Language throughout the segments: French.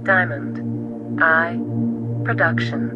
Diamond Eye Production.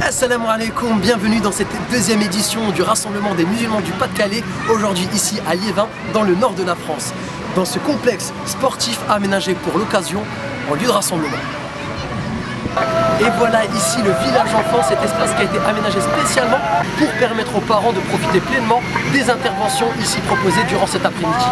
Assalamu alaikum, bienvenue dans cette deuxième édition du Rassemblement des musulmans du Pas-de-Calais, aujourd'hui ici à Liévin, dans le nord de la France, dans ce complexe sportif aménagé pour l'occasion en lieu de rassemblement. Et voilà ici le village enfant, cet espace qui a été aménagé spécialement pour permettre aux parents de profiter pleinement des interventions ici proposées durant cet après-midi.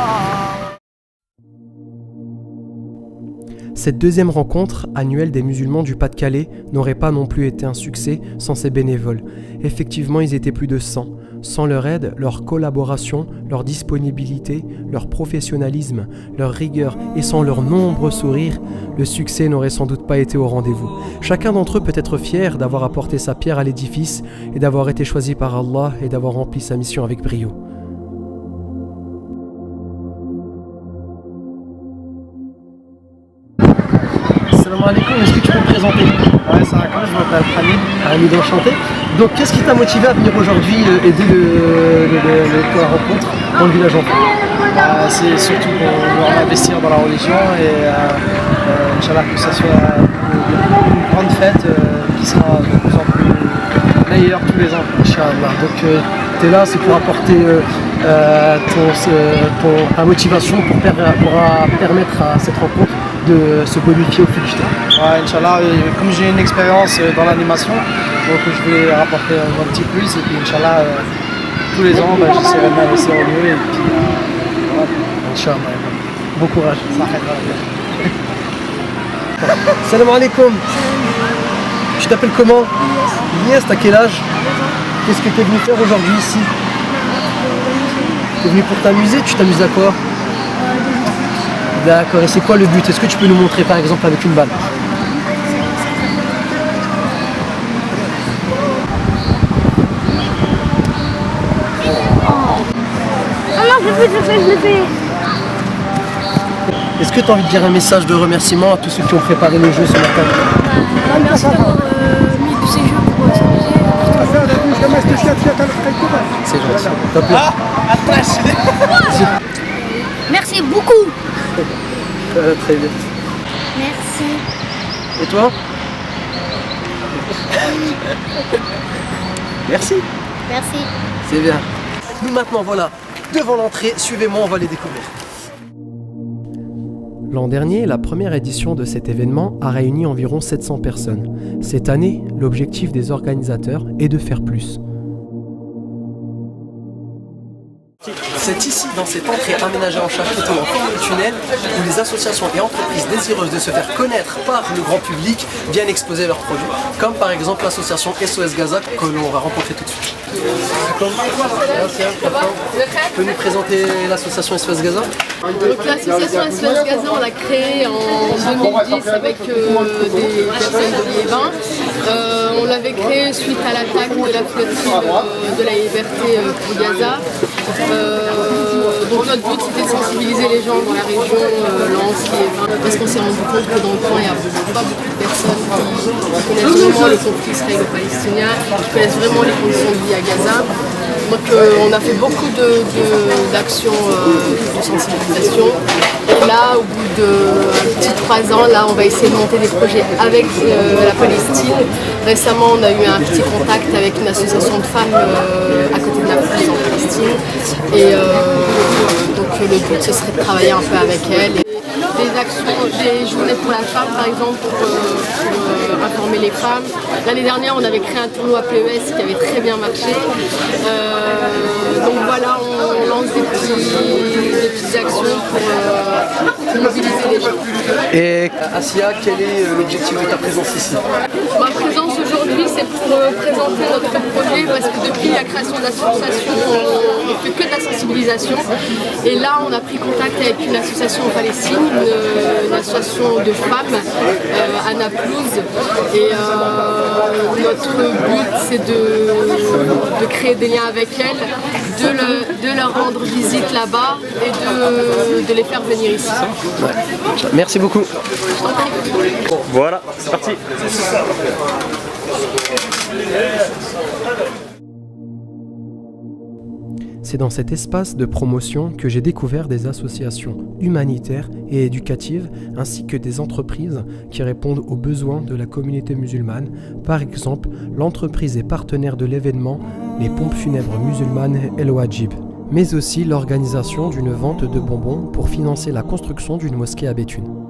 Cette deuxième rencontre annuelle des musulmans du Pas-de-Calais n'aurait pas non plus été un succès sans ces bénévoles. Effectivement, ils étaient plus de 100. Sans leur aide, leur collaboration, leur disponibilité, leur professionnalisme, leur rigueur et sans leurs nombreux sourires, le succès n'aurait sans doute pas été au rendez-vous. Chacun d'entre eux peut être fier d'avoir apporté sa pierre à l'édifice et d'avoir été choisi par Allah et d'avoir rempli sa mission avec brio. Salam alaikum, est-ce que tu peux me présenter? Ouais, ça raconte, je m'appelle Hamid. Hamid, enchanté. Donc qu'est-ce qui t'a motivé à venir aujourd'hui aider la rencontre dans le village enfant? C'est surtout pour investir dans la religion et Inch'Allah que ça soit une grande fête qui sera de plus en plus meilleure tous les ans. Inch'Allah. Donc tu es là, c'est pour apporter ta motivation pour permettre à cette rencontre de se bonifier au fil du temps. Ouais, Inch'Allah, comme j'ai une expérience dans l'animation, donc je vais rapporter un petit plus et puis Inch'Allah, tous les ans, j'essaierai de m'investir au mieux et puis voilà. Inch'Allah. Bon courage. Ça arrêtera bien. Salam alaikum. Tu t'appelles comment? Yes, t'as quel âge? Qu'est-ce que tu es venu faire aujourd'hui ici? Tu es venu pour t'amuser? Tu t'amuses à quoi? D'accord, et c'est quoi le but? Est-ce que tu peux nous montrer par exemple avec une balle? Ah non, je le fais. Est-ce que tu as envie de dire un message de remerciement à tous ceux qui ont préparé le jeu ce matin? Merci d'avoir mis tous ces jeux pour s'amuser. C'est gentil. Top. Merci beaucoup. Très bien. Merci. Et toi? Merci. Merci. C'est bien. Nous maintenant voilà, devant l'entrée, suivez-moi, on va les découvrir. L'an dernier, la première édition de cet événement a réuni environ 700 personnes. Cette année, l'objectif des organisateurs est de faire plus. C'est ici, dans cette entrée aménagée en chapiteau en forme de tunnel, où les associations et entreprises désireuses de se faire connaître par le grand public viennent exposer leurs produits, comme par exemple l'association SOS Gaza que l'on va rencontrer tout de suite. Tu peux nous présenter l'association SOS Gaza? Donc l'association SOS Gaza, on l'a créée en 2010 avec des personnes de Liévin. On l'avait créée suite à l'attaque de la flotte de la liberté pour Gaza. Donc notre but c'était de sensibiliser les gens dans la région, Lens, Liévin, parce qu'on s'est rendu compte que dans le coin il n'y a pas beaucoup de personnes qui connaissent vraiment le conflit israélo-palestinien, qui connaissent vraiment les conditions de vie à Gaza. Donc on a fait beaucoup d'actions de sensibilisation. Et là, au bout de petits 3 ans, là, on va essayer de monter des projets avec la Palestine. Récemment, on a eu un petit contact avec une association de femmes à côté de Naples en Palestine. Et donc le but, ce serait de travailler un peu avec elles. Des actions, des journées pour la femme par exemple, pour informer les femmes. L'année dernière on avait créé un tournoi PES qui avait très bien marché. Donc voilà, on lance des petites actions pour mobiliser les gens. Et Assia, quel est l'objectif de ta présence ici? Ma présence aujourd'hui c'est pour présenter notre projet parce que depuis la création de l'association on ne fait que de la sensibilisation. Et là on a pris contact avec une association en Palestine, une association de femmes à Naplouse Et notre but, c'est de créer des liens avec elles, de leur rendre visite là-bas et de les faire venir ici. Ouais. Merci beaucoup. Voilà, c'est parti. C'est dans cet espace de promotion que j'ai découvert des associations humanitaires et éducatives ainsi que des entreprises qui répondent aux besoins de la communauté musulmane. Par exemple, l'entreprise et partenaire de l'événement, les pompes funèbres musulmanes El Wajib, mais aussi l'organisation d'une vente de bonbons pour financer la construction d'une mosquée à Béthune.